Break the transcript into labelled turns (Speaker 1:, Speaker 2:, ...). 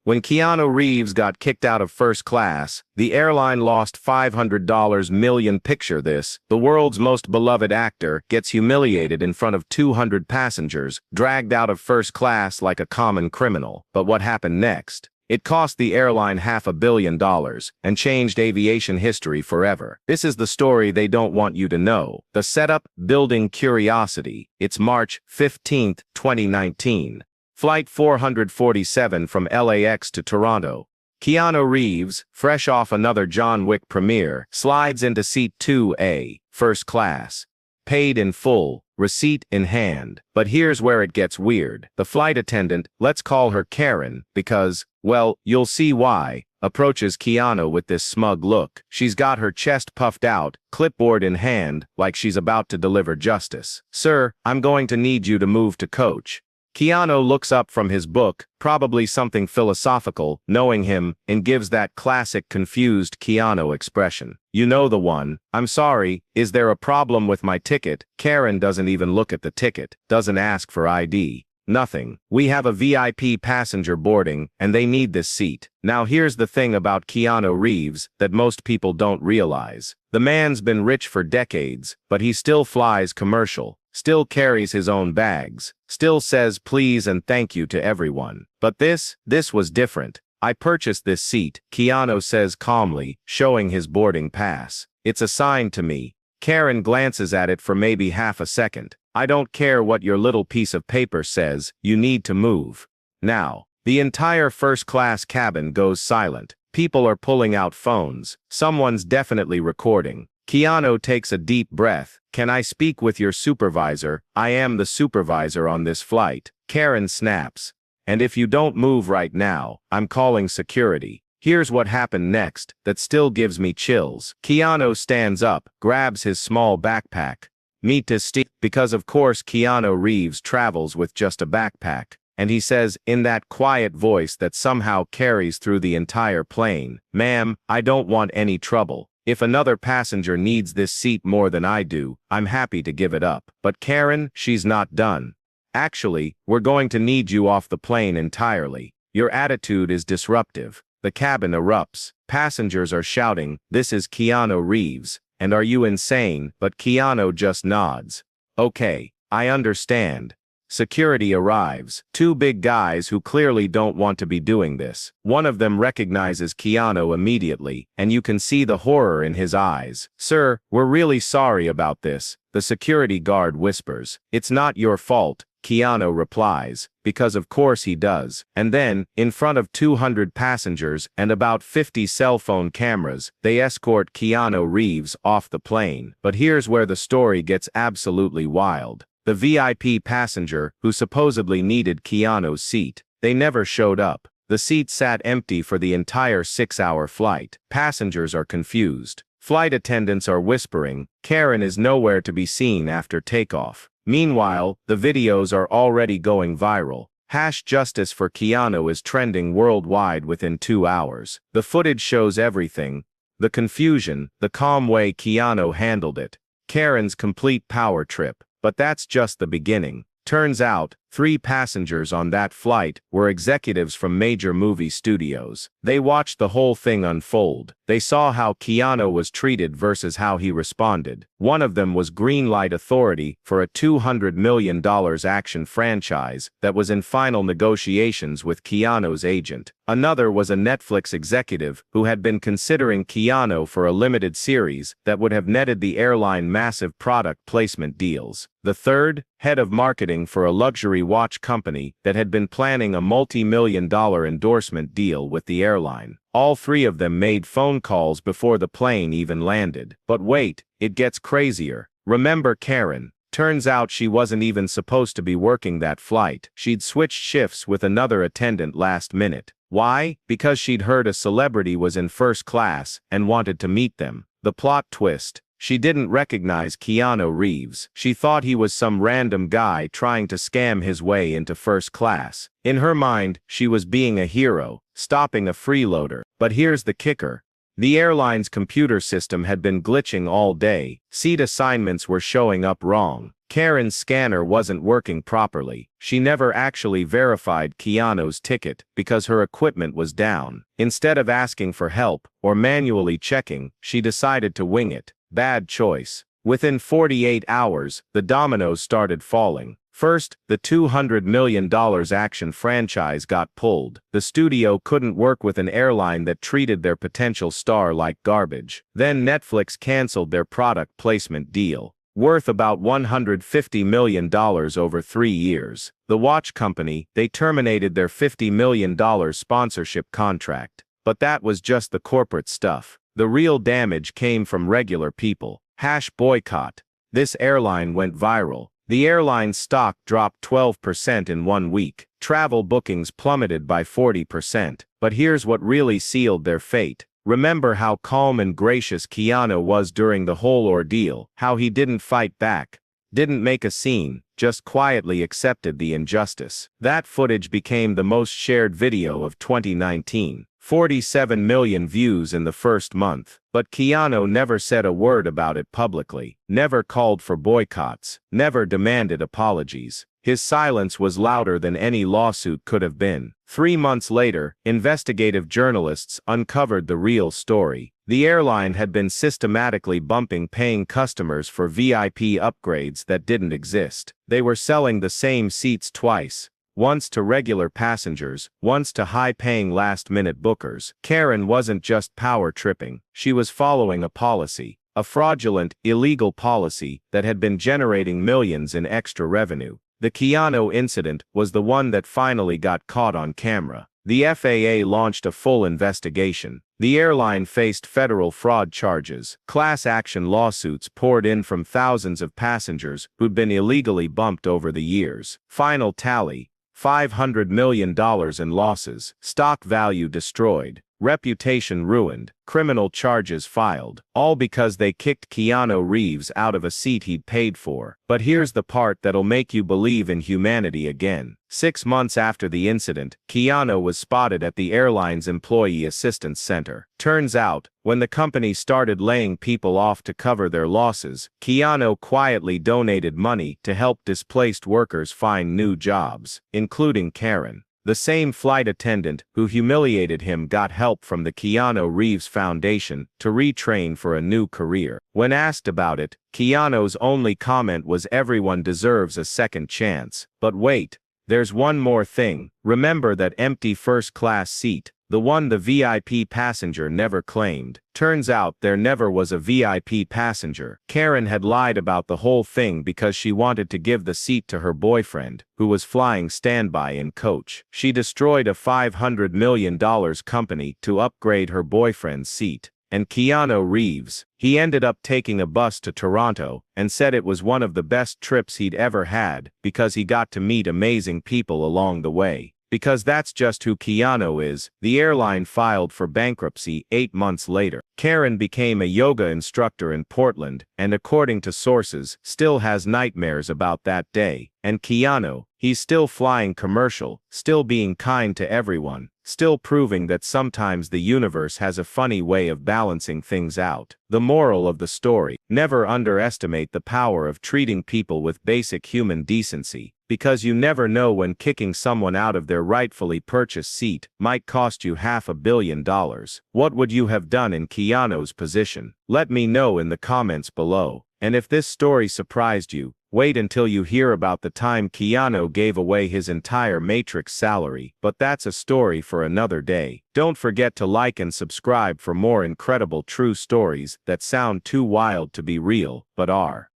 Speaker 1: When Keanu Reeves got kicked out of first class, the airline lost $500 million. Picture this: the world's most beloved actor gets humiliated in front of 200 passengers, dragged out of first class like a common criminal. But what happened next? It cost the airline $500 million and changed aviation history forever. This is the story they don't want you to know. The setup: building curiosity. It's March 15, 2019. Flight 447 from LAX to Toronto. Keanu Reeves, fresh off another John Wick premiere, slides into seat 2A, first class. Paid in full, receipt in hand. But here's where it gets weird. The flight attendant, let's call her Karen, because, well, you'll see why, approaches Keanu with this smug look. She's got her chest puffed out, clipboard in hand, like she's about to deliver justice. "Sir, I'm going to need you to move to coach." Keanu looks up from his book, probably something philosophical, knowing him, and gives that classic confused Keanu expression. You know the one. "I'm sorry, is there a problem with my ticket?" Karen doesn't even look at the ticket, doesn't ask for ID. Nothing. "We have a VIP passenger boarding, and they need this seat." Now here's the thing about Keanu Reeves that most people don't realize. The man's been rich for decades, but he still flies commercial, still carries his own bags, still says please and thank you to everyone. But this was different. "I purchased this seat," Keanu says calmly, showing his boarding pass. "It's assigned to me." Karen glances at it for maybe half a second. "I don't care what your little piece of paper says, you need to move now." The entire first-class cabin goes silent. People are pulling out phones. Someone's definitely recording. Keanu takes a deep breath. "Can I speak with your supervisor? I am the supervisor on this flight." Karen snaps. "And if you don't move right now, I'm calling security." Here's what happened next that still gives me chills. Keanu stands up, grabs his small backpack. Meet to Steve, because of course Keanu Reeves travels with just a backpack. And he says, in that quiet voice that somehow carries through the entire plane, "Ma'am, I don't want any trouble. If another passenger needs this seat more than I do, I'm happy to give it up." But Karen, she's not done. "Actually, we're going to need you off the plane entirely. Your attitude is disruptive." The cabin erupts. Passengers are shouting, "This is Keanu Reeves, and are you insane?" But Keanu just nods. "Okay, I understand." Security arrives. Two big guys who clearly don't want to be doing this. One of them recognizes Keanu immediately, and you can see the horror in his eyes. "Sir, we're really sorry about this," the security guard whispers. "It's not your fault," Keanu replies, because of course he does. And then, in front of 200 passengers and about 50 cell phone cameras, they escort Keanu Reeves off the plane. But here's where the story gets absolutely wild. The VIP passenger, who supposedly needed Keanu's seat, they never showed up. The seat sat empty for the entire 6-hour flight. Passengers are confused. Flight attendants are whispering. Karen is nowhere to be seen after takeoff. Meanwhile, the videos are already going viral. #Justice for Keanu is trending worldwide within 2 hours. The footage shows everything. The confusion, the calm way Keanu handled it. Karen's complete power trip. But that's just the beginning. Turns out, 3 passengers on that flight were executives from major movie studios. They watched the whole thing unfold. They saw how Keanu was treated versus how he responded. One of them was Greenlight Authority for a $200 million action franchise that was in final negotiations with Keanu's agent. Another was a Netflix executive who had been considering Keanu for a limited series that would have netted the airline massive product placement deals. The third, head of marketing for a luxury watch company that had been planning a multi-million-dollar endorsement deal with the airline. All 3 of them made phone calls before the plane even landed. But wait, it gets crazier. Remember Karen? Turns out she wasn't even supposed to be working that flight. She'd switched shifts with another attendant last minute. Why? Because she'd heard a celebrity was in first class and wanted to meet them. The plot twist: she didn't recognize Keanu Reeves. She thought he was some random guy trying to scam his way into first class. In her mind, she was being a hero, stopping a freeloader. But here's the kicker. The airline's computer system had been glitching all day. Seat assignments were showing up wrong. Karen's scanner wasn't working properly. She never actually verified Keanu's ticket because her equipment was down. Instead of asking for help or manually checking, she decided to wing it. Bad choice. Within 48 hours, the dominoes started falling. First, the $200 million action franchise got pulled. The studio couldn't work with an airline that treated their potential star like garbage. Then Netflix canceled their product placement deal, worth about $150 million over 3 years. The watch company, they terminated their $50 million sponsorship contract. But that was just the corporate stuff. The real damage came from regular people. #boycott. This airline went viral. The airline's stock dropped 12% in 1 week. Travel bookings plummeted by 40%. But here's what really sealed their fate. Remember how calm and gracious Keanu was during the whole ordeal, how he didn't fight back, didn't make a scene, just quietly accepted the injustice. That footage became the most shared video of 2019. 47 million views in the first month. But Keanu never said a word about it publicly, never called for boycotts, never demanded apologies. His silence was louder than any lawsuit could have been. 3 months later, investigative journalists uncovered the real story. The airline had been systematically bumping paying customers for VIP upgrades that didn't exist. They were selling the same seats twice. Once to regular passengers, once to high-paying last-minute bookers. Karen wasn't just power-tripping, she was following a policy, a fraudulent, illegal policy that had been generating millions in extra revenue. The Keanu incident was the one that finally got caught on camera. The FAA launched a full investigation. The airline faced federal fraud charges. Class action lawsuits poured in from thousands of passengers who'd been illegally bumped over the years. Final tally: $500 million in losses, stock value destroyed, reputation ruined, criminal charges filed, all because they kicked Keanu Reeves out of a seat he'd paid for. But here's the part that'll make you believe in humanity again. 6 months after the incident, Keanu was spotted at the airline's Employee Assistance Center. Turns out, when the company started laying people off to cover their losses, Keanu quietly donated money to help displaced workers find new jobs, including Karen. The same flight attendant who humiliated him got help from the Keanu Reeves Foundation to retrain for a new career. When asked about it, Keanu's only comment was everyone deserves a second chance. But wait, there's one more thing. Remember that empty first-class seat, the one the VIP passenger never claimed? Turns out there never was a VIP passenger. Karen had lied about the whole thing because she wanted to give the seat to her boyfriend, who was flying standby in coach. She destroyed a $500 million company to upgrade her boyfriend's seat. And Keanu Reeves, he ended up taking a bus to Toronto and said it was one of the best trips he'd ever had because he got to meet amazing people along the way. Because that's just who Keanu is. The airline filed for bankruptcy 8 months later. Karen became a yoga instructor in Portland, and according to sources, still has nightmares about that day. And Keanu, he's still flying commercial, still being kind to everyone, still proving that sometimes the universe has a funny way of balancing things out. The moral of the story: never underestimate the power of treating people with basic human decency, because you never know when kicking someone out of their rightfully purchased seat might cost you $500 million. What would you have done in Keanu's position? Let me know in the comments below. And if this story surprised you, wait until you hear about the time Keanu gave away his entire Matrix salary. But that's a story for another day. Don't forget to like and subscribe for more incredible true stories that sound too wild to be real, but are.